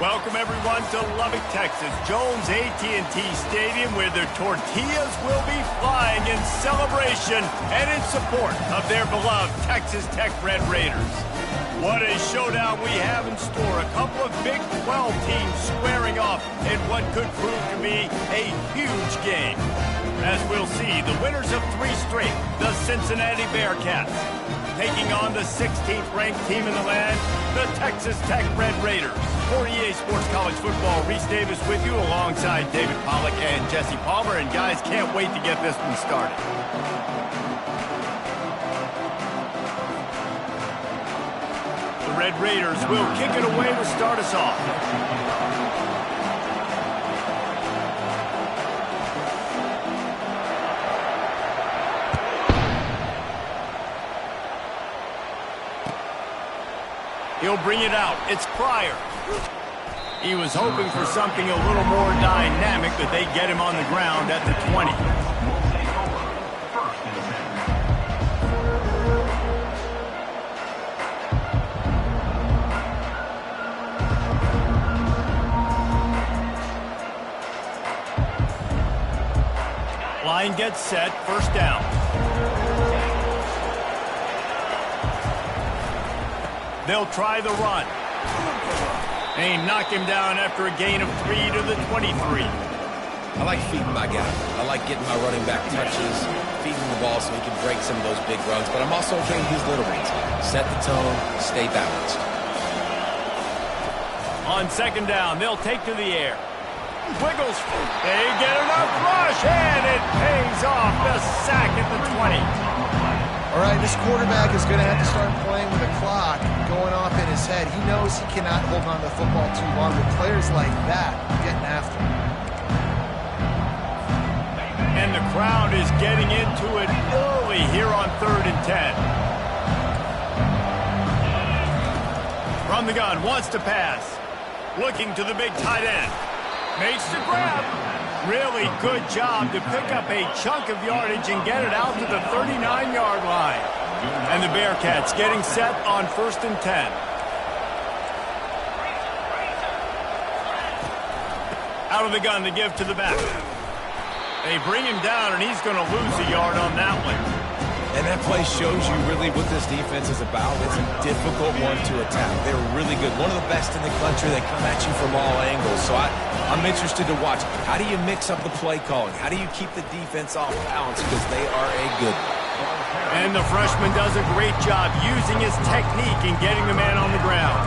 Welcome, everyone, to Lubbock, Texas, Jones AT&T Stadium, where their tortillas will be flying in celebration and in support of their beloved Texas Tech Red Raiders. What a showdown we have in store. A couple of Big 12 teams squaring off in what could prove to be a huge game. As we'll see, the winners of 3 straight, the Cincinnati Bearcats, taking on the 16th ranked team in the land, the Texas Tech Red Raiders. For EA Sports College Football, Reese Davis with you alongside David Pollack and Jesse Palmer. And guys, can't wait to get this one started. The Red Raiders will kick it away to start us off. He'll bring it out. It's Pryor. He was hoping for something a little more dynamic, but they get him on the ground at the 20. Line gets set. First down. They'll try the run. They knock him down after a gain of 3 to the 23. I like feeding my guy. I like getting my running back touches, feeding the ball so he can break some of those big runs, but I'm also okay with these little ones. Set the tone, stay balanced. On second down, they'll take to the air. Wiggles. They get enough rush, and it pays off. The sack at the 20. All right, this quarterback is going to have to start playing with the clock going off in his head. He knows he cannot hold on to the football too long, but players like that are getting after him. And the crowd is getting into it early here on 3rd and 10. From the gun, wants to pass. Looking to the big tight end. Makes the grab. Really good job to pick up a chunk of yardage and get it out to the 39-yard line. And the Bearcats getting set on 1st and 10. Out of the gun to give to the back. They bring him down, and he's going to lose a yard on that one. And that play shows you really what this defense is about. It's a difficult one to attack. They're really good. One of the best in the country. They come at you from all angles. So I'm interested to watch. How do you mix up the play calling? How do you keep the defense off balance? Because they are a good one. And the freshman does a great job using his technique and getting the man on the ground.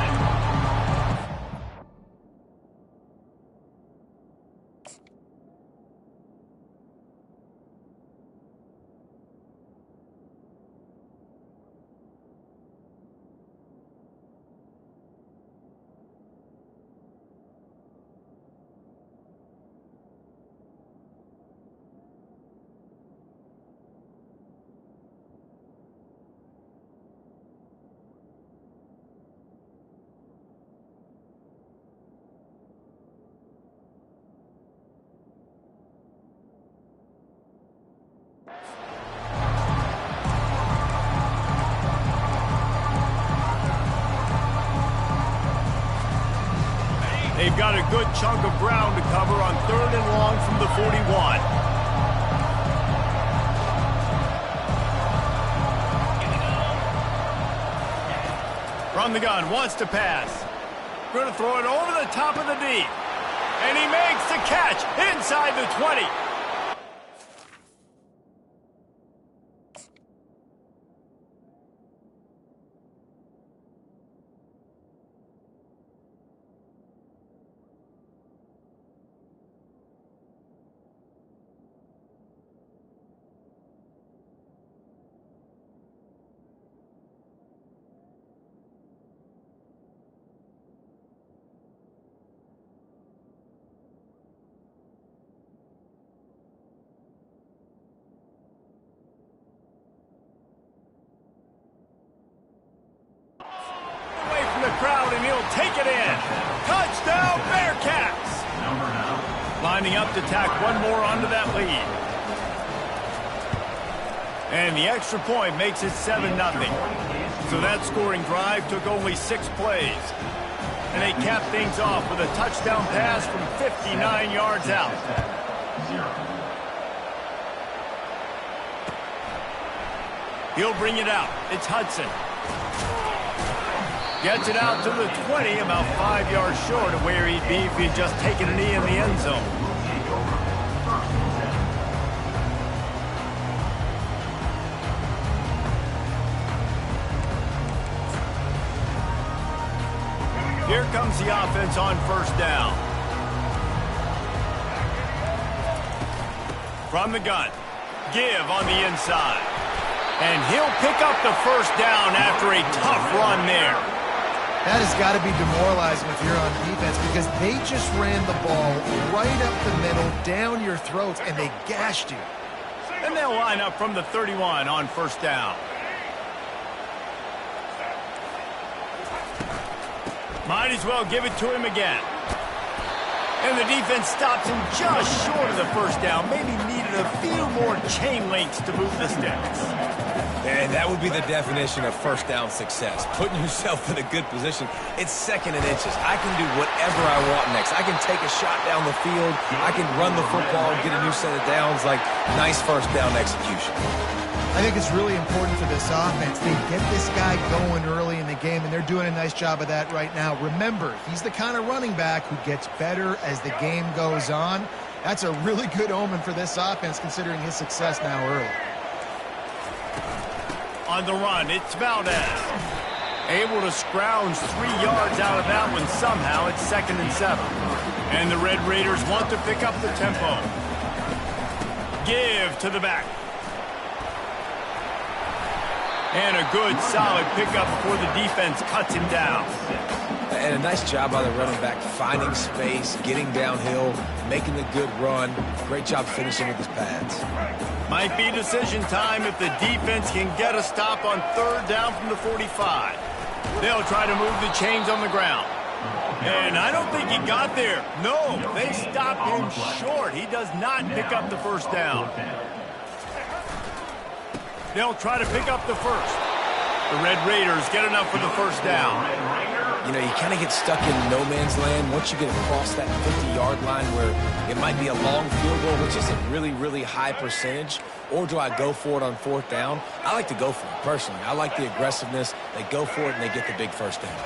They've got a good chunk of ground to cover on 3rd and long from the 41. From the gun, wants to pass. Going to throw it over the top of the D. And he makes the catch inside the 20. Crowd, and he'll take it in. Touchdown, Bearcats! Lining up to tack one more onto that lead. And the extra point makes it 7-0. So that scoring drive took only 6 plays. And they cap things off with a touchdown pass from 59 yards out. He'll bring it out. It's Hudson. Gets it out to the 20, about 5 yards short of where he'd be if he'd just taken a knee in the end zone. Here comes the offense on first down. From the gun. Give on the inside. And he'll pick up the first down after a tough run there. That has got to be demoralizing if you're on defense because they just ran the ball right up the middle, down your throats, and they gashed you. And they'll line up from the 31 on first down. Might as well give it to him again. And the defense stops him just short of the first down. Maybe needed a few more chain links to move the sticks. And that would be the definition of first down success. Putting yourself in a good position. It's second and inches. I can do whatever I want next. I can take a shot down the field. I can run the football and get a new set of downs. Like, nice first down execution. I think it's really important for this offense. They get this guy going early in the game, and they're doing a nice job of that right now. Remember, he's the kind of running back who gets better as the game goes on. That's a really good omen for this offense, considering his success now early. On the run, it's Valdez. Able to scrounge 3 yards out of that one somehow. It's 2nd and 7. And the Red Raiders want to pick up the tempo. Give to the back. And a good, solid pickup before the defense cuts him down. And a nice job by the running back, finding space, getting downhill, making a good run. Great job finishing with his pads. Might be decision time if the defense can get a stop on third down from the 45. They'll try to move the chains on the ground. And I don't think he got there. No, they stopped him short. He does not pick up the first down. They'll try to pick up the first. The Red Raiders get enough for the first down. You know, you kind of get stuck in no man's land once you get across that 50-yard line where it might be a long field goal, which is a really, really high percentage. Or do I go for it on fourth down? I like to go for it, personally. I like the aggressiveness. They go for it, and they get the big first down.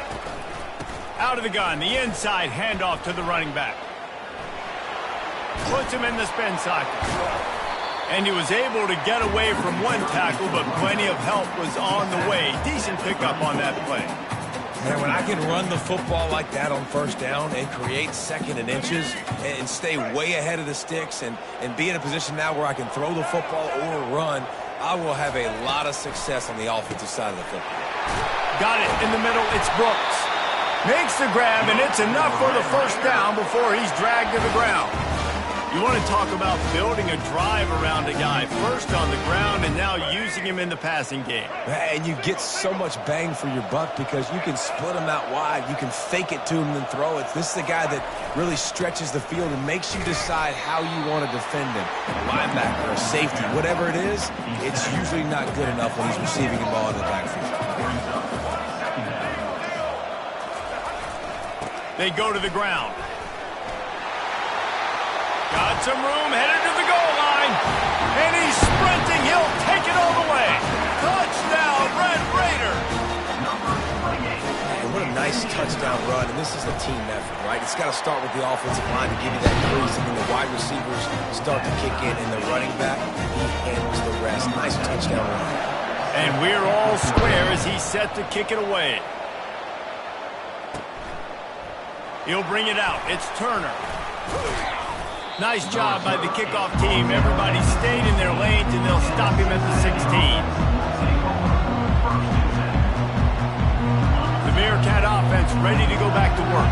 Out of the gun, the inside handoff to the running back. Puts him in the spin cycle. And he was able to get away from one tackle, but plenty of help was on the way. Decent pickup on that play. And when I can run the football like that on first down and create 2nd and inches and stay way ahead of the sticks and be in a position now where I can throw the football or run, I will have a lot of success on the offensive side of the football. Got it in the middle. It's Brooks. Makes the grab, and it's enough for the first down before he's dragged to the ground. You want to talk about building a drive around a guy, first on the ground and now using him in the passing game. And you get so much bang for your buck because you can split him out wide. You can fake it to him and throw it. This is the guy that really stretches the field and makes you decide how you want to defend him. A linebacker, a safety, whatever it is, it's usually not good enough when he's receiving the ball in the backfield. They go to the ground. Got some room, headed to the goal line. And he's sprinting. He'll take it all the way. Touchdown, Red Raiders. And what a nice touchdown run. And this is a team effort, right? It's got to start with the offensive line to give you that crease. And then the wide receivers start to kick in. And the running back, he handles the rest. Nice touchdown run. And we're all square as he's set to kick it away. He'll bring it out. It's Turner. Nice job by the kickoff team. Everybody stayed in their lanes, and they'll stop him at the 16. The Bearcat offense ready to go back to work.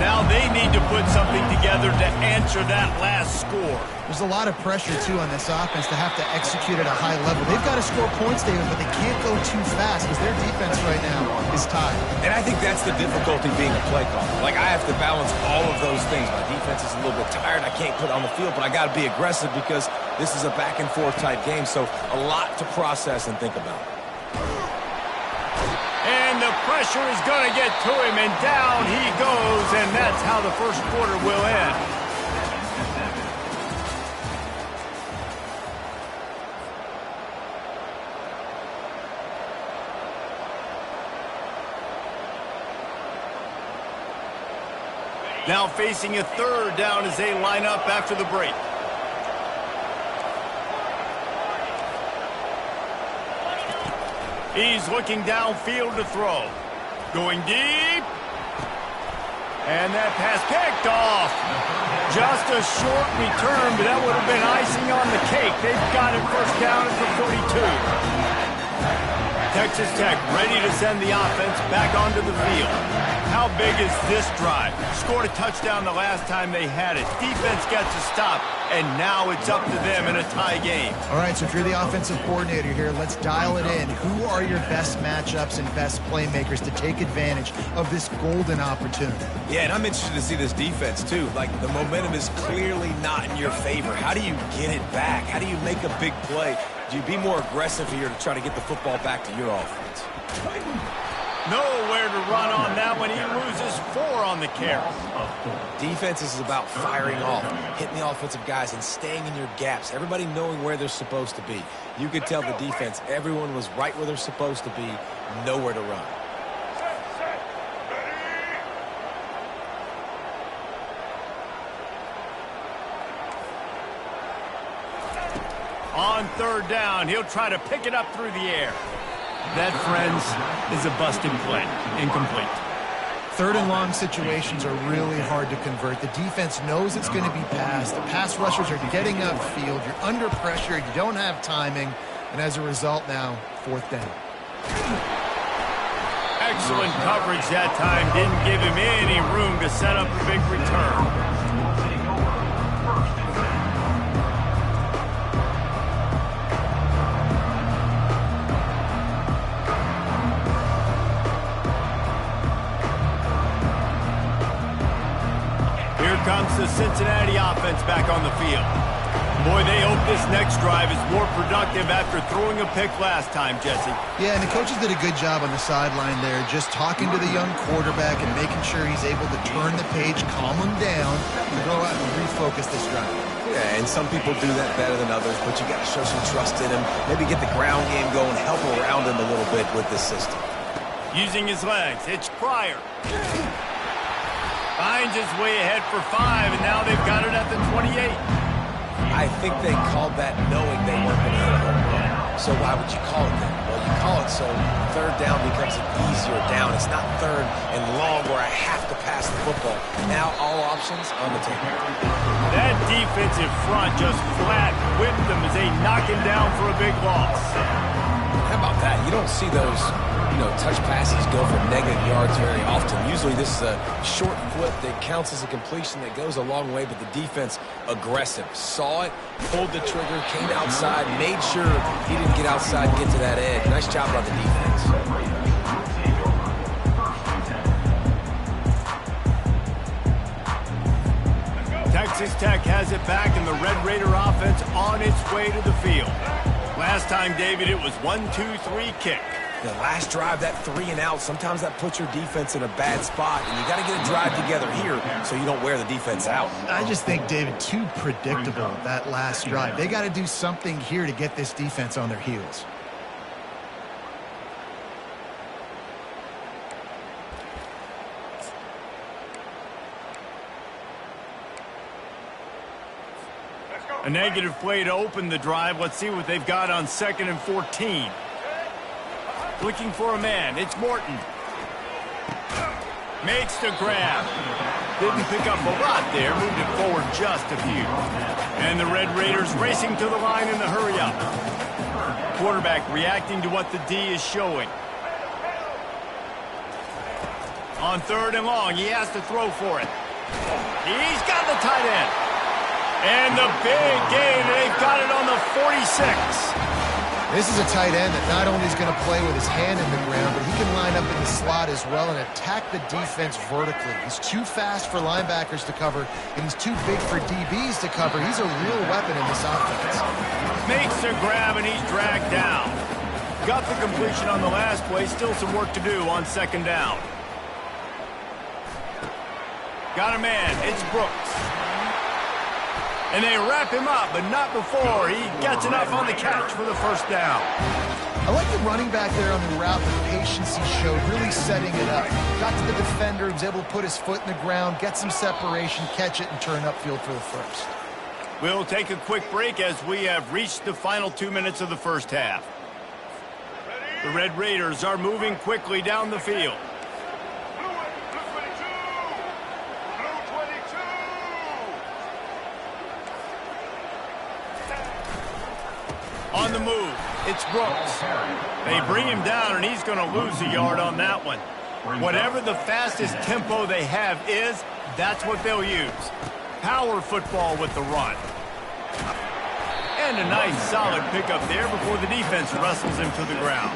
Now they need to put something together to answer that last score. There's a lot of pressure, too, on this offense to have to execute at a high level. They've got to score points, David, but they can't go too fast because their defense right now is tied. And I think that's the difficulty being a play caller. Like, I have to balance all of those things. My defense is a little bit tired. I can't put it on the field, but I got to be aggressive because this is a back-and-forth type game, so a lot to process and think about. And the Pressure is going to get to him, and down he goes, and that's how the first quarter will end. Now facing a third down as they line up after the break. He's looking downfield to throw. Going deep. And that pass picked off. Just a short return, but that would have been icing on the cake. They've got it first down at the 42. Texas Tech ready to send the offense back onto the field. How big is this drive? Scored a touchdown the last time they had it. Defense gets a stop, and now it's up to them in a tie game. All right, so if you're the offensive coordinator here, let's dial it in. Who are your best matchups and best playmakers to take advantage of this golden opportunity? Yeah, and I'm interested to see this defense, too. Like, the momentum is clearly not in your favor. How do you get it back? How do you make a big play? Do you be more aggressive here to try to get the football back to your offense? Nowhere to run on that one. He loses 4 on the carry. Defense is about firing off, hitting the offensive guys, and staying in your gaps. Everybody knowing where they're supposed to be. You could tell the defense, everyone was right where they're supposed to be, nowhere to run. On third down, he'll try to pick it up through the air. That, friends, is a busted play. Incomplete. Third and long situations are really hard to convert. The defense knows it's going to be passed. The pass rushers are getting upfield. You're under pressure. You don't have timing. And as a result now, fourth down. Excellent coverage that time. Didn't give him any room to set up a big return. Comes the Cincinnati offense back on the field. Boy, they hope this next drive is more productive after throwing a pick last time, Jesse. Yeah, and the coaches did a good job on the sideline there, just talking to the young quarterback and making sure he's able to turn the page, calm him down, and go out and refocus this drive. Yeah, and some people do that better than others, but you got to show some trust in him, maybe get the ground game going, help around him a little bit with this system. Using his legs, it's Pryor. Finds his way ahead for 5, and now they've got it at the 28. I think they called that knowing they weren't going to hit a home run. So why would you call it that? Well, you call it so third down becomes an easier down. It's not third and long where I have to pass the football. Now all options on the table. That defensive front just flat whipped them as they knock him down for a big loss. How about that? You don't see those, touch passes go for negative yards very often. Usually this is a short flip that counts as a completion that goes a long way, but the defense aggressive. Saw it, pulled the trigger, came outside, made sure he didn't get outside and get to that edge. Nice job by the defense. Texas Tech has it back, and the Red Raider offense on its way to the field. Last time, David, it was 1-2-3 kick. The last drive, that 3 and out, sometimes that puts your defense in a bad spot, and you got to get a drive together here so you don't wear the defense out. I just think, David, too predictable, that last drive. They got to do something here to get this defense on their heels. A negative play to open the drive. Let's see what they've got on 2nd and 14. Looking for a man. It's Morton. Makes the grab. Didn't pick up a lot there. Moved it forward just a few. And the Red Raiders racing to the line in the hurry-up. Quarterback reacting to what the D is showing. On 3rd and long, he has to throw for it. He's got the tight end. And the big gain. They've got it on the 46. This is a tight end that not only is going to play with his hand in the ground, but he can line up in the slot as well and attack the defense vertically. He's too fast for linebackers to cover, and he's too big for DBs to cover. He's a real weapon in this offense. Makes the grab, and he's dragged down. got the completion on the last play. Still some work to do on second down. Got a man. It's Brooks. And they wrap him up, but not before he gets enough on the catch for the first down. I like the running back there on the route, the patience he showed, really setting it up. Got to the defender, was able to put his foot in the ground, get some separation, catch it, and turn upfield for the first. We'll take a quick break as we have reached the final 2 minutes of the first half. The Red Raiders are moving quickly down the field. On the move, it's Brooks. They bring him down, and he's going to lose a yard on that one. Whatever the fastest tempo they have is, that's what they'll use. Power football with the run. And a nice solid pickup there before the defense wrestles him to the ground.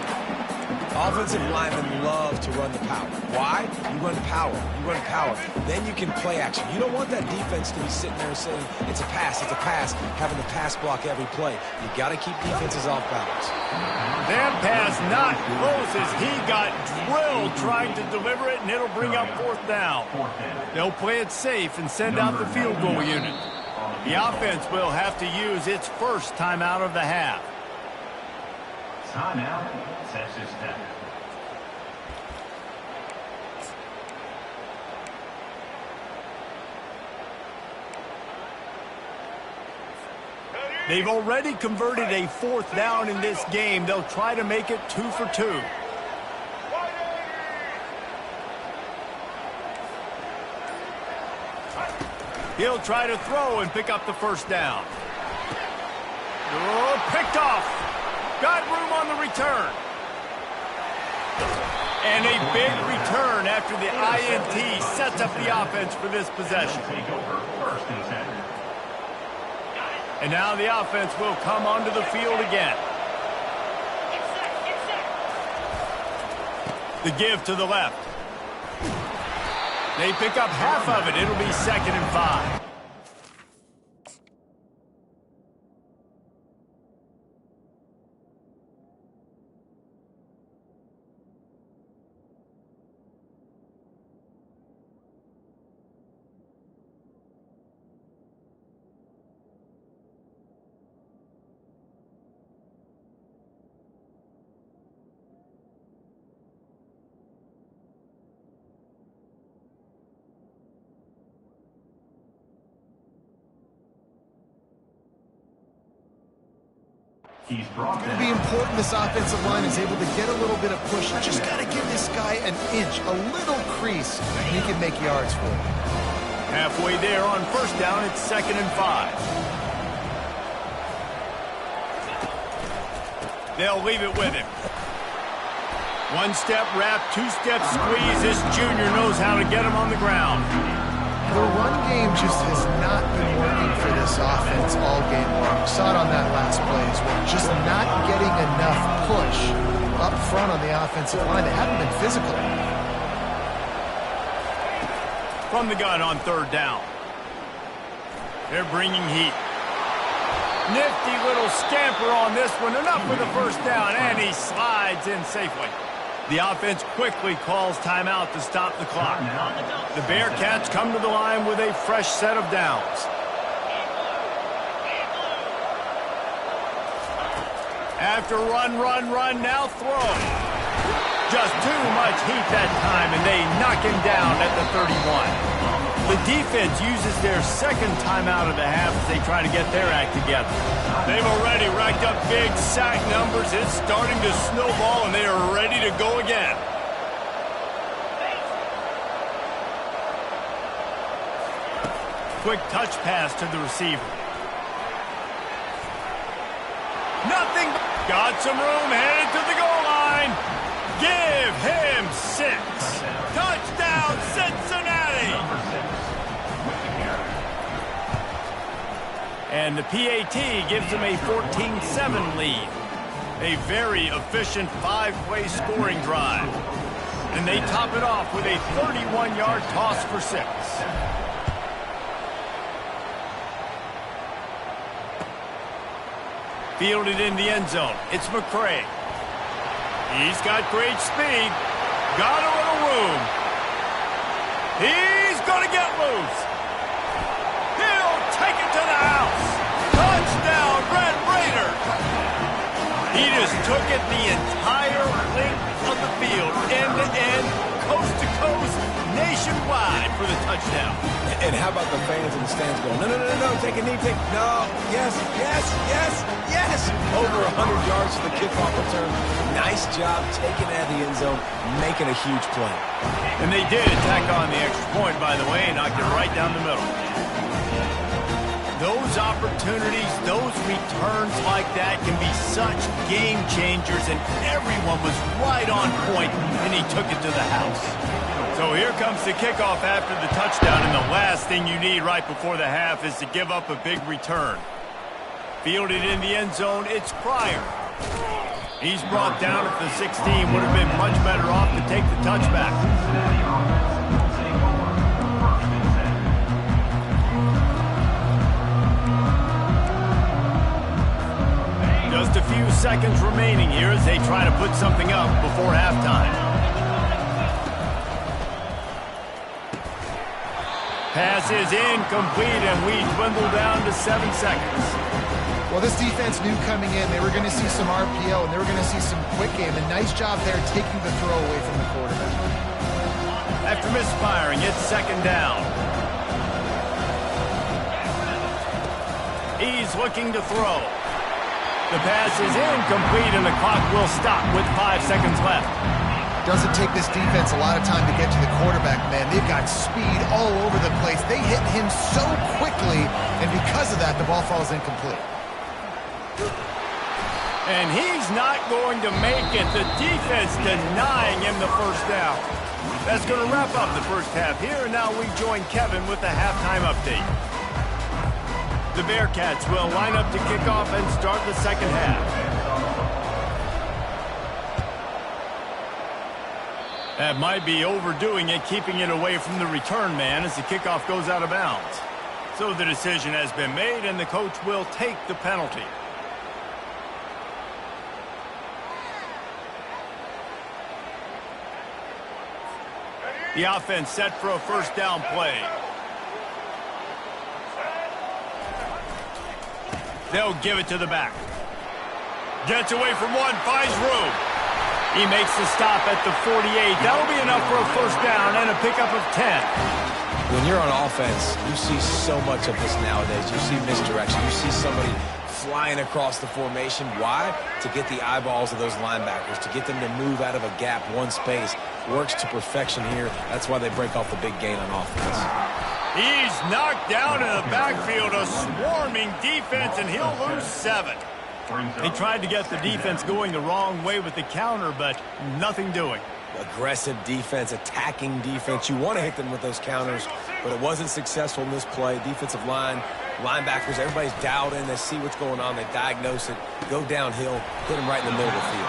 Offensive linemen love to run the power. Why? You run power. You run power. Then you can play action. You don't want that defense to be sitting there saying, it's a pass, having to pass block every play. You got to keep defenses off balance. That pass not close as he got drilled trying to deliver it, and it'll bring up fourth down. They'll play it safe and send out the field goal unit. The offense will have to use its first timeout of the half. Timeout, Texas Tech. They've already converted a fourth down in this game. They'll try to make it 2 for 2. He'll try to throw and pick up the first down. Oh, picked off. Got room on the return. And a big return after the INT sets up the offense for this possession. And now the offense will come onto the field again. The give to the left. They pick up half of it. It'll be 2nd and 5. He's brought It's going to be important this offensive line is able to get a little bit of push. Just got to give this guy an inch, a little crease, and he can make yards for it. Halfway there on first down, it's 2nd and 5. They'll leave it with him. One-step wrap, two-step squeeze. This junior knows how to get him on the ground. The run game just has not been working for this offense all game long. Saw it on that last play as well. Just not getting enough push up front on the offensive line. They haven't been physical. From the gun on 3rd down. They're bringing heat. Nifty little scamper on this one. Enough for the first down, and he slides in safely. The offense quickly calls timeout to stop the clock. The Bearcats come to the line with a fresh set of downs. After run, now throw. Just too much heat that time, and they knock him down at the 31. The defense uses their 2nd timeout of the half as they try to get their act together. They've already racked up big sack numbers. It's starting to snowball, and they are ready to go again. Quick touch pass to the receiver. Nothing. Got some room, headed to the goal line. Give him 6. Touchdown, Cincinnati. And the PAT gives them a 14-7 lead. A very efficient 5-play scoring drive. And they top it off with a 31-yard toss for 6. Fielded in the end zone. It's McCray. He's got great speed. Got a little room. He's going to get loose. He'll take it to the house. Touchdown, Red Raiders. He just took it the entire length of the field, end-to-end, coast-to-coast, nationwide for the touchdown. And how about the fans in the stands going, no, no, no, no, take a knee, no, yes, yes, yes, yes. Over 100 yards to the kickoff return. Nice job taking it out of the end zone, making a huge play. And they did tack on the extra point, by the way, and knocked it right down the middle. Those opportunities, those returns like that can be such game changers, and everyone was right on point, and he took it to the house. So here comes the kickoff after the touchdown, and the last thing you need right before the half is to give up a big return. Fielded in the end zone, it's Pryor. He's brought down at the 16, would have been much better off to take the touchback. Just a few seconds remaining here as they try to put something up before halftime. Pass is incomplete, and we dwindle down to 7 seconds. Well, this defense knew coming in they were going to see some RPO, and they were going to see some quick game. A nice job there taking the throw away from the quarterback. After misfiring, it's second down. He's looking to throw. The pass is incomplete, and the clock will stop with 5 seconds left. Doesn't take this defense a lot of time to get to the quarterback, man. They've got speed all over the place. They hit him so quickly, and because of that, the ball falls incomplete. And he's not going to make it. The defense denying him the first down. That's going to wrap up the first half here, and now we join Kevin with the halftime update. The Bearcats will line up to kick off and start the second half. That might be overdoing it, keeping it away from the return man as the kickoff goes out of bounds. So the decision has been made, and the coach will take the penalty. The offense set for a first down play. They'll give it to the back. Gets away from one, finds room. He makes the stop at the 48. That'll be enough for a first down and a pickup of 10. When you're on offense, you see so much of this nowadays. You see misdirection. You see somebody flying across the formation. Why? To get the eyeballs of those linebackers, to get them to move out of a gap, one space. Works to perfection here. That's why they break off the big gain on offense. He's knocked down in the backfield, a swarming defense, and he'll lose 7. They tried to get the defense going the wrong way with the counter, but nothing doing. Aggressive defense, attacking defense. You want to hit them with those counters, but it wasn't successful in this play. Defensive line, linebackers, everybody's dialed in. They see what's going on. They diagnose it, go downhill, hit them right in the middle of the field.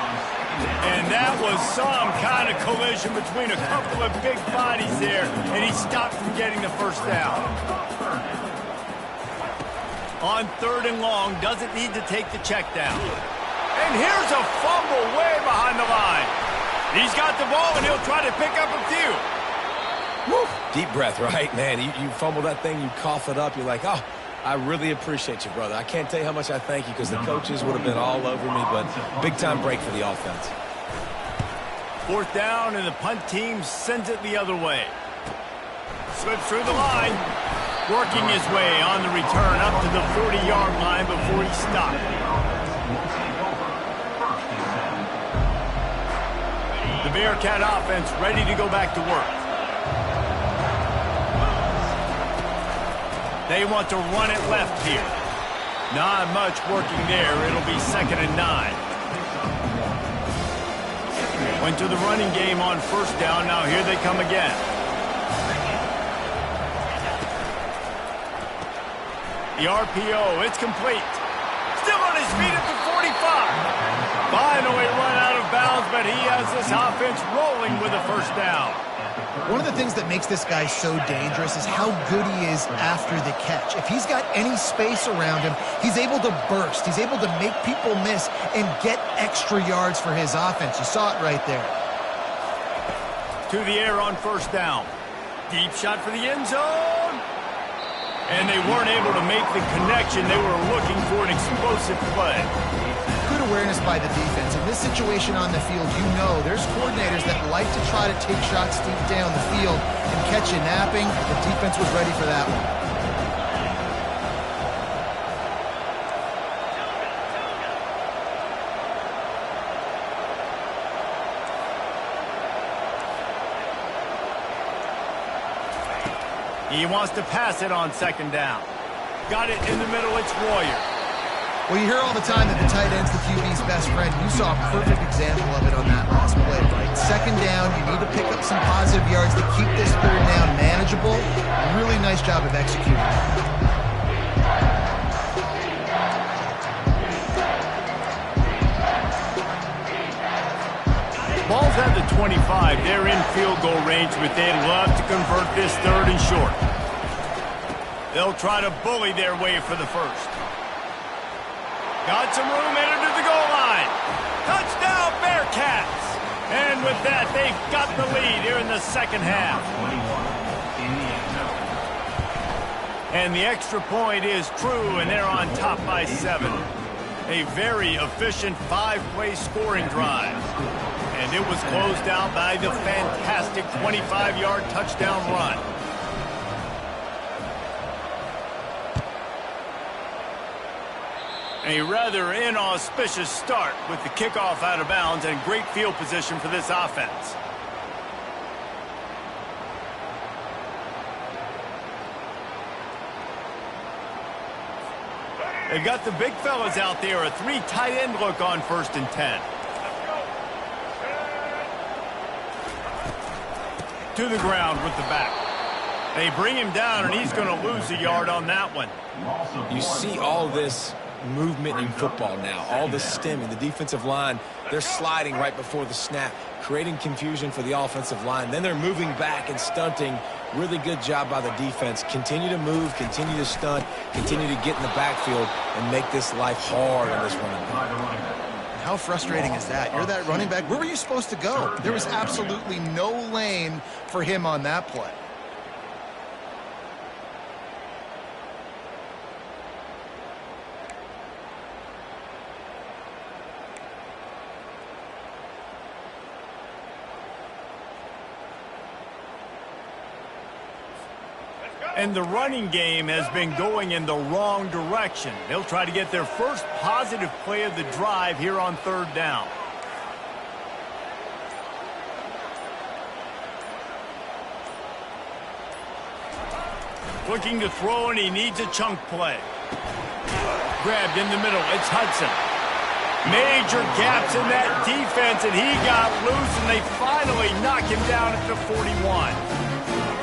And that was some kind of collision between a couple of big bodies there, and he stopped from getting the first down. On 3rd and long, doesn't need to take the check down. And here's a fumble way behind the line. He's got the ball, and he'll try to pick up a few. Woo. Deep breath, right? Man, you fumble that thing, you cough it up, you're like, oh, I really appreciate you, brother. I can't tell you how much I thank you because the coaches would have been all over me, but big-time break for the offense. 4th down, and the punt team sends it the other way. Slips through the line. Working his way on the return up to the 40-yard line before he stopped. The Bearcat offense ready to go back to work. They want to run it left here. Not much working there. It'll be 2nd and 9. Went to the running game on 1st down. Now here they come again. The RPO, it's complete. Still on his feet at the 45. Finally run out of bounds, but he has this offense rolling with a first down. One of the things that makes this guy so dangerous is how good he is after the catch. If he's got any space around him, he's able to burst. He's able to make people miss and get extra yards for his offense. You saw it right there. To the air on first down. Deep shot for the end zone. And they weren't able to make the connection. They were looking for an explosive play. Good awareness by the defense. In this situation on the field, you know there's coordinators that like to try to take shots deep down the field and catch you napping. The defense was ready for that one. He wants to pass it on second down. Got it in the middle. It's Royer. Well, you hear all the time that the tight end's the QB's best friend. You saw a perfect example of it on that last play, right? Second down, you need to pick up some positive yards to keep this third down manageable. Really nice job of executing. Ball's at the 25. They're in field goal range, but they'd love to convert this third and short. They'll try to bully their way for the first. Got some room, headed to the goal line. Touchdown, Bearcats! And with that, they've got the lead here in the second half. And the extra point is true, and they're on top by 7. A very efficient 5-play scoring drive. And it was closed out by the fantastic 25-yard touchdown run. A rather inauspicious start with the kickoff out of bounds and great field position for this offense. They've got the big fellas out there, a 3 tight end look on 1st and 10. To the ground with the back. They bring him down, and he's going to lose a yard on that one. You see all this movement in football now, all the stemming. The defensive line, they're sliding right before the snap, creating confusion for the offensive line. Then they're moving back and stunting. Really good job by the defense. Continue to move, continue to stunt, continue to get in the backfield and make this life hard on this running back. How frustrating is that? You're that running back. Where were you supposed to go? There was absolutely no lane for him on that play. And the running game has been going in the wrong direction. They'll try to get their first positive play of the drive here on 3rd down. Looking to throw, and he needs a chunk play. Grabbed in the middle. It's Hudson. Major gaps in that defense, and he got loose, and they finally knock him down at the 41.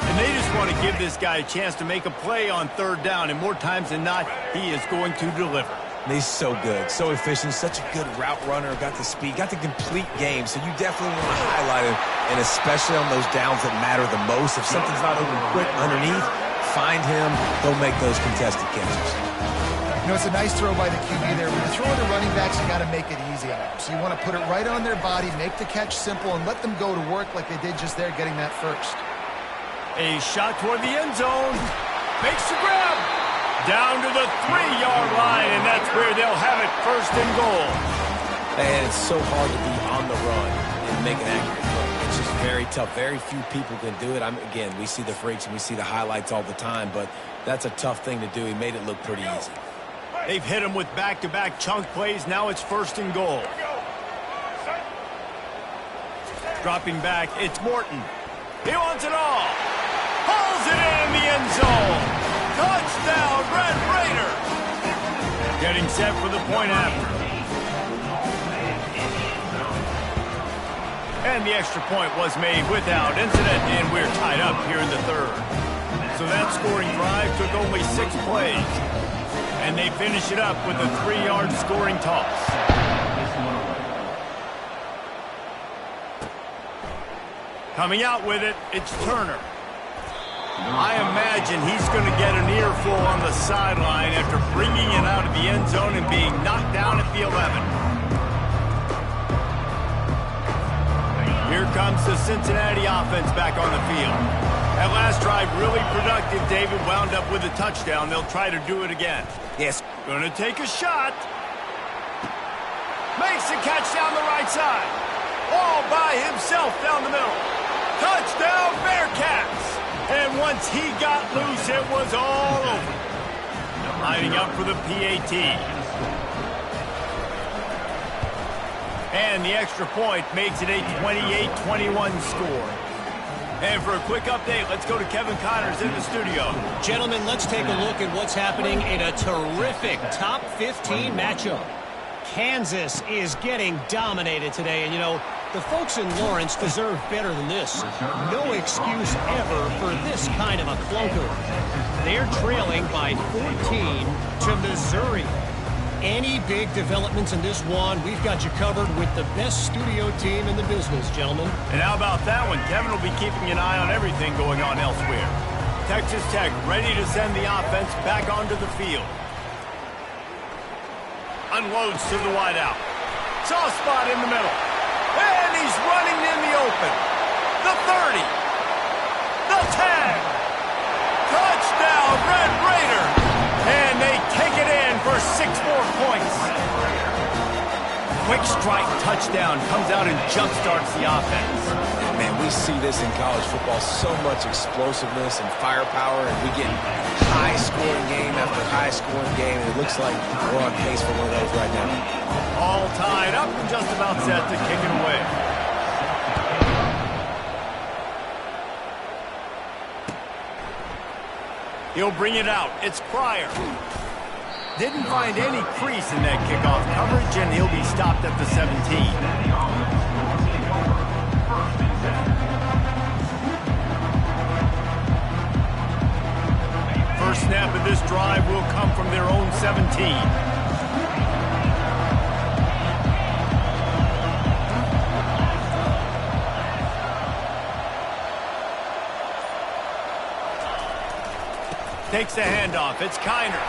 And they just want to give this guy a chance to make a play on 3rd down, and more times than not, he is going to deliver. And he's so good, so efficient, such a good route runner, got the speed, got the complete game, so you definitely want to highlight him, and especially on those downs that matter the most. If something's not open quick underneath, find him, go make those contested catches. You know, it's a nice throw by the QB there. When you're throwing the running backs, you got to make it easy on them. So you want to put it right on their body, make the catch simple, and let them go to work like they did just there, getting that first. A shot toward the end zone. Makes the grab. Down to the 3-yard line, and that's where they'll have it, 1st and goal. And it's so hard to be on the run and make an accurate throw. It's just very tough. Very few people can do it. Again, we see the freaks and we see the highlights all the time, but that's a tough thing to do. He made it look pretty easy. They've hit him with back-to-back chunk plays. Now it's 1st and goal. Dropping back, it's Morton. He wants it all. Hauls it in the end zone. Touchdown, Red Raiders. Getting set for the point after. And the extra point was made without incident, and we're tied up here in the 3rd. So that scoring drive took only 6 plays. And they finish it up with a 3-yard scoring toss. Coming out with it, it's Turner. I imagine he's going to get an earful on the sideline after bringing it out of the end zone and being knocked down at the 11. Here comes the Cincinnati offense back on the field. That last drive really productive. David wound up with a touchdown. They'll try to do it again. Yes. Going to take a shot. Makes the catch down the right side. All by himself down the middle. Touchdown Bearcats! And once he got loose, it was all over. Lining up for the PAT. And the extra point makes it a 28-21 score. And for a quick update, let's go to Kevin Connors in the studio. Gentlemen, let's take a look at what's happening in a terrific top 15 matchup. Kansas is getting dominated today, and you know, the folks in Lawrence deserve better than this. No excuse ever for this kind of a clunker. They're trailing by 14 to Missouri. Any big developments in this one, we've got you covered with the best studio team in the business, gentlemen. And how about that one? Kevin will be keeping an eye on everything going on elsewhere. Texas Tech ready to send the offense back onto the field. Unloads to the wideout. Soft spot in the middle. And he's running in the open. The 30. The 10. Touchdown, Red Raider. And they take it in for 6 more points. Quick strike touchdown comes out and jump-starts the offense. Man, we see this in college football, so much explosiveness and firepower, and we get high-scoring game after high-scoring game, and it looks like we're on pace for one of those right now. All tied up and just about set to kick it away. He'll bring it out. It's Pryor. Didn't find any crease in that kickoff coverage, and he'll be stopped at the 17. First snap of this drive will come from their own 17. Takes the handoff. It's Kiner.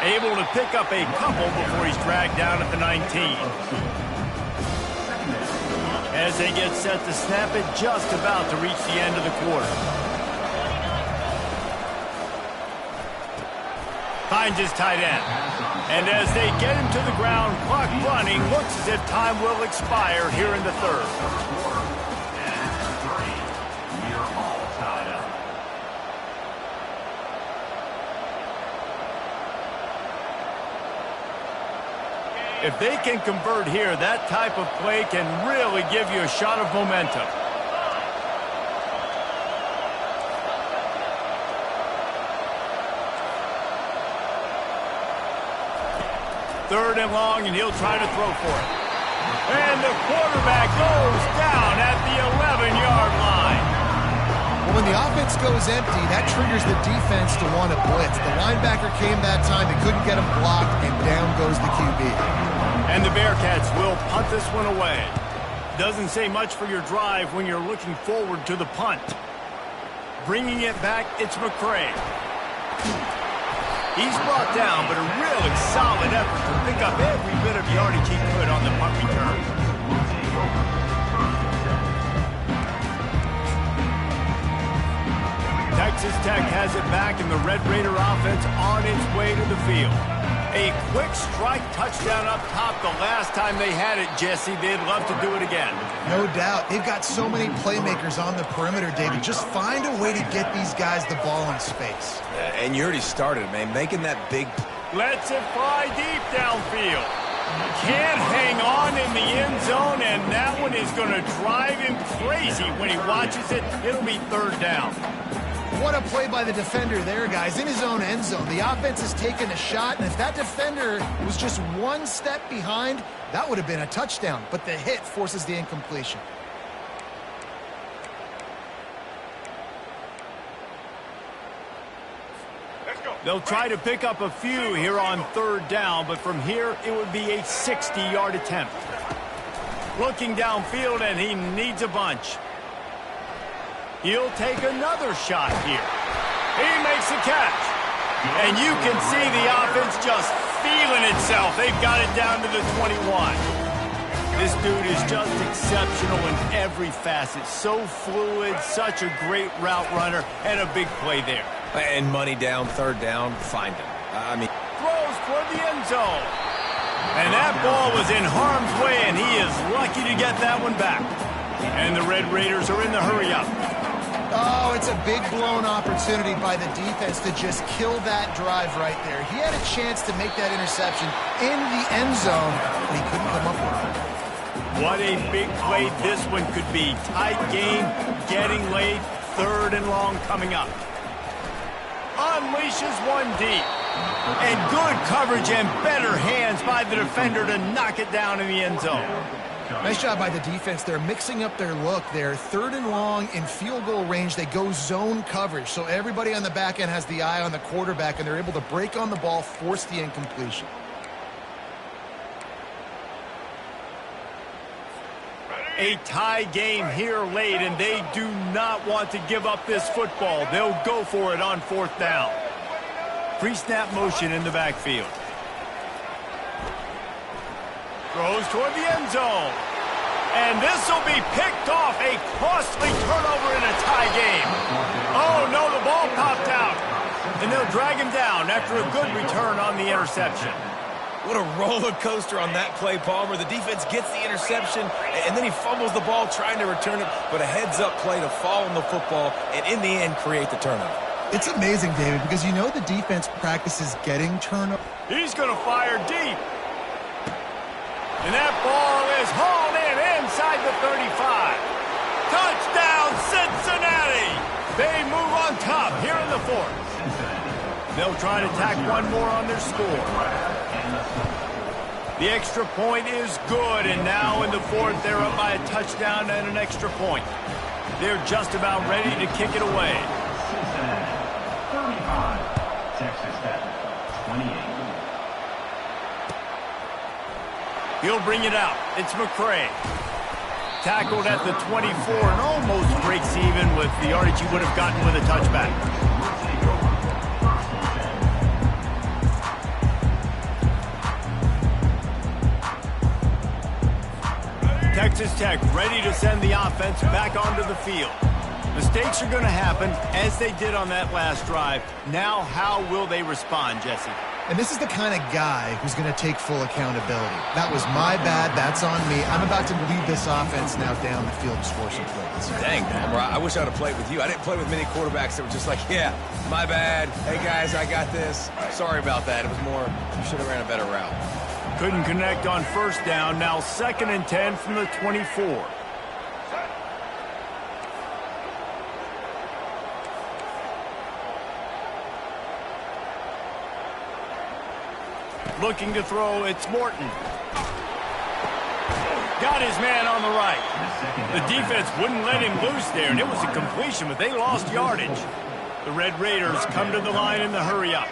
Able to pick up a couple before he's dragged down at the 19. As they get set to snap it, just about to reach the end of the quarter. Finds his tight end. And as they get him to the ground, clock running, looks as if time will expire here in the third. If they can convert here, that type of play can really give you a shot of momentum. Third and long, and he'll try to throw for it. And the quarterback goes down at the 11-yard line. Well, when the offense goes empty, that triggers the defense to want to blitz. The linebacker came that time. They couldn't get him blocked, and down goes the QB. And the Bearcats will punt this one away. Doesn't say much for your drive when you're looking forward to the punt. Bringing it back, it's McCray. He's brought down, but a really solid effort to pick up every bit of yardage he could on the punt return. Texas Tech has it back, and the Red Raider offense on its way to the field. A quick strike touchdown up top the last time they had it, Jesse. They'd love to do it again. No doubt. They've got so many playmakers on the perimeter, David. Just find a way to get these guys the ball in space. And you already started, man, making that big... Lets it fly deep downfield. Can't hang on in the end zone, and that one is going to drive him crazy when he watches it. It'll be third down. What a play by the defender there, guys. In his own end zone, the offense has taken a shot, and if that defender was just one step behind, that would have been a touchdown. But the hit forces the incompletion. They'll try to pick up a few here on third down, but from here, it would be a 60-yard attempt. Looking downfield, and he needs a bunch. He'll take another shot here. He makes the catch. And you can see the offense just feeling itself. They've got it down to the 21. This dude is just exceptional in every facet. So fluid, such a great route runner, and a big play there. And money down, third down, find him. Throws toward the end zone. And that ball was in harm's way, and he is lucky to get that one back. And the Red Raiders are in the hurry-up. Oh, it's a big blown opportunity by the defense to just kill that drive right there. He had a chance to make that interception in the end zone, but he couldn't come up with it. What a big play this one could be. Tight game, getting late, third and long coming up. Unleashes one deep. And good coverage and better hands by the defender to knock it down in the end zone. Nice job by the defense. They're mixing up their look. They're third and long in field goal range. They go zone coverage. So everybody on the back end has the eye on the quarterback, and they're able to break on the ball, force the incompletion. A tie game here late, and they do not want to give up this football. They'll go for it on fourth down. Pre-snap motion in the backfield. Throws toward the end zone. And this will be picked off. A costly turnover in a tie game. Oh, no, the ball popped out. And they'll drag him down after a good return on the interception. What a roller coaster on that play, Palmer. The defense gets the interception, and then he fumbles the ball trying to return it, but a heads-up play to fall on the football and, in the end, create the turnover. It's amazing, David, because you know the defense practices getting turnover. He's going to fire deep. And that ball is hauled in inside the 35. Touchdown, Cincinnati! They move on top here in the fourth. They'll try to tack one more on their score. The extra point is good, and now in the fourth, they're up by a touchdown and an extra point. They're just about ready to kick it away. Cincinnati, 35. Texas Tech, 28. He'll bring it out. It's McCray. Tackled at the 24 and almost breaks even with the yardage he would have gotten with a touchback. Texas Tech ready to send the offense back onto the field. Mistakes are going to happen, as they did on that last drive. Now, how will they respond, Jesse? And this is the kind of guy who's going to take full accountability. That was my bad. That's on me. I'm about to lead this offense now down the field to score some points. Dang, Palmer, I wish I would have played with you. I didn't play with many quarterbacks that were just like, yeah, my bad. Hey, guys, I got this. Sorry about that. It was more, you should have ran a better route. Couldn't connect on first down. Now 2nd and 10 from the 24. Looking to throw, it's Morton. Got his man on the right. The defense wouldn't let him loose there, and it was a completion, but they lost yardage. The Red Raiders come to the line in the hurry-up.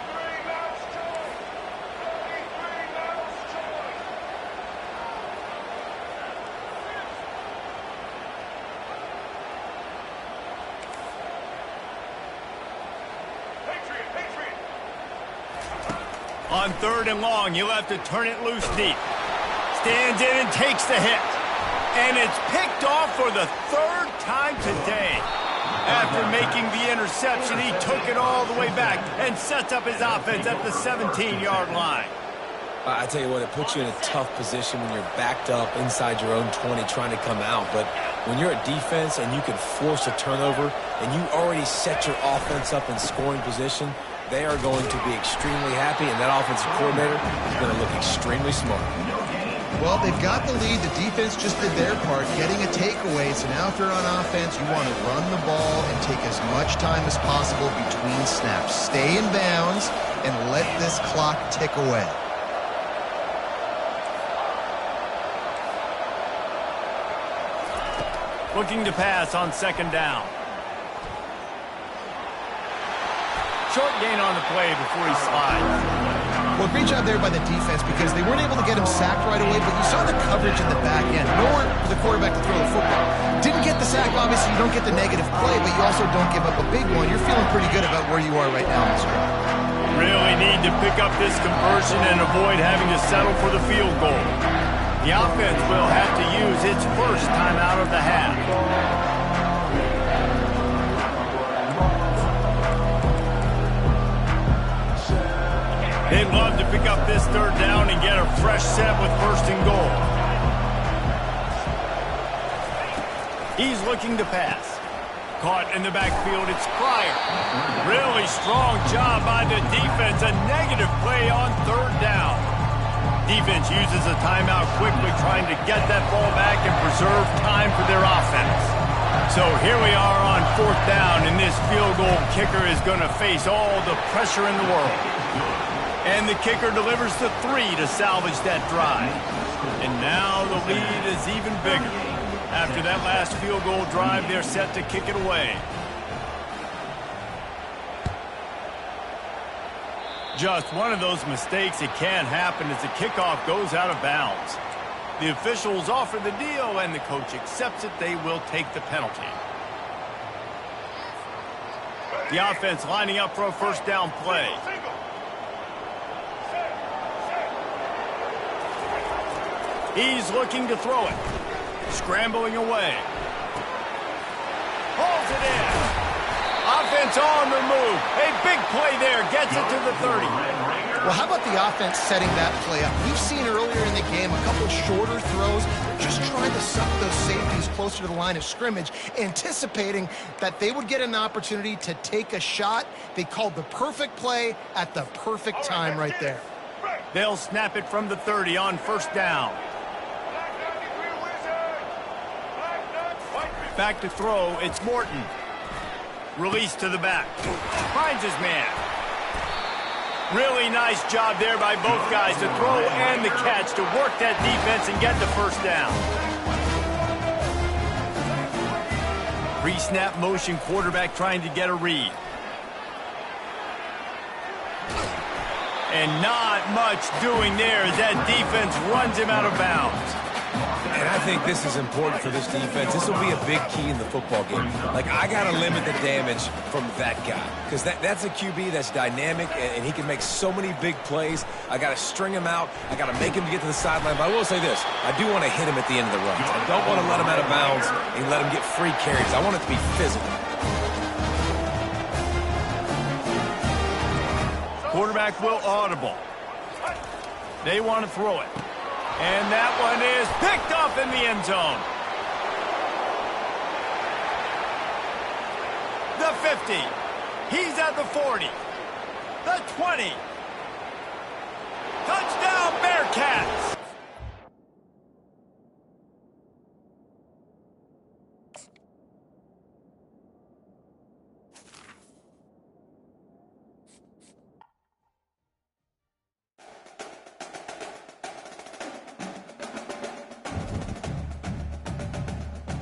On 3rd and long, he'll have to turn it loose deep. Stands in and takes the hit. And it's picked off for the 3rd time today. After making the interception, he took it all the way back and sets up his offense at the 17-yard line. I tell you what, it puts you in a tough position when you're backed up inside your own 20 trying to come out. But when you're at defense and you can force a turnover and you already set your offense up in scoring position, they are going to be extremely happy, and that offensive coordinator is going to look extremely smart. Well, they've got the lead. The defense just did their part, getting a takeaway. So now if you're on offense, you want to run the ball and take as much time as possible between snaps. Stay in bounds and let this clock tick away. Looking to pass on 2nd down. Short gain on the play before he slides. Well, great job there by the defense because they weren't able to get him sacked right away, but you saw the coverage in the back end. Nowhere for the quarterback to throw the football. Didn't get the sack, obviously. You don't get the negative play, but you also don't give up a big one. You're feeling pretty good about where you are right now, Mr. Really need to pick up this conversion and avoid having to settle for the field goal. The offense will have to use its first timeout of the half. They'd love to pick up this third down and get a fresh set with first and goal. He's looking to pass. Caught in the backfield, it's Pryor. Really strong job by the defense. A negative play on third down. Defense uses a timeout quickly, trying to get that ball back and preserve time for their offense. So here we are on fourth down, and this field goal kicker is going to face all the pressure in the world. And the kicker delivers the 3 to salvage that drive. And now the lead is even bigger. After that last field goal drive, they're set to kick it away. Just one of those mistakes that can happen as the kickoff goes out of bounds. The officials offer the deal, and the coach accepts it. They will take the penalty. The offense lining up for a first down play. He's looking to throw it. Scrambling away. Hauls it in. Offense on the move. A big play there. Gets it to the 30. Well, how about the offense setting that play up? We've seen earlier in the game a couple shorter throws. They're just trying to suck those safeties closer to the line of scrimmage, anticipating that they would get an opportunity to take a shot. They called the perfect play at the perfect time right there. They'll snap it from the 30 on first down. Back to throw, it's Morton. Release to the back. Finds his man. Really nice job there by both guys to throw and the catch to work that defense and get the first down. Pre-snap motion, quarterback trying to get a read. And not much doing there as that defense runs him out of bounds. And I think this is important for this defense. This will be a big key in the football game. Like, I got to limit the damage from that guy because that's a QB that's dynamic, and he can make so many big plays. I got to string him out. I got to make him get to the sideline. But I will say this. I do want to hit him at the end of the runs. I don't want to let him out of bounds and let him get free carries. I want it to be physical. Quarterback will audible. They want to throw it. And that one is picked up in the end zone. The 50. He's at the 40. The 20. Touchdown!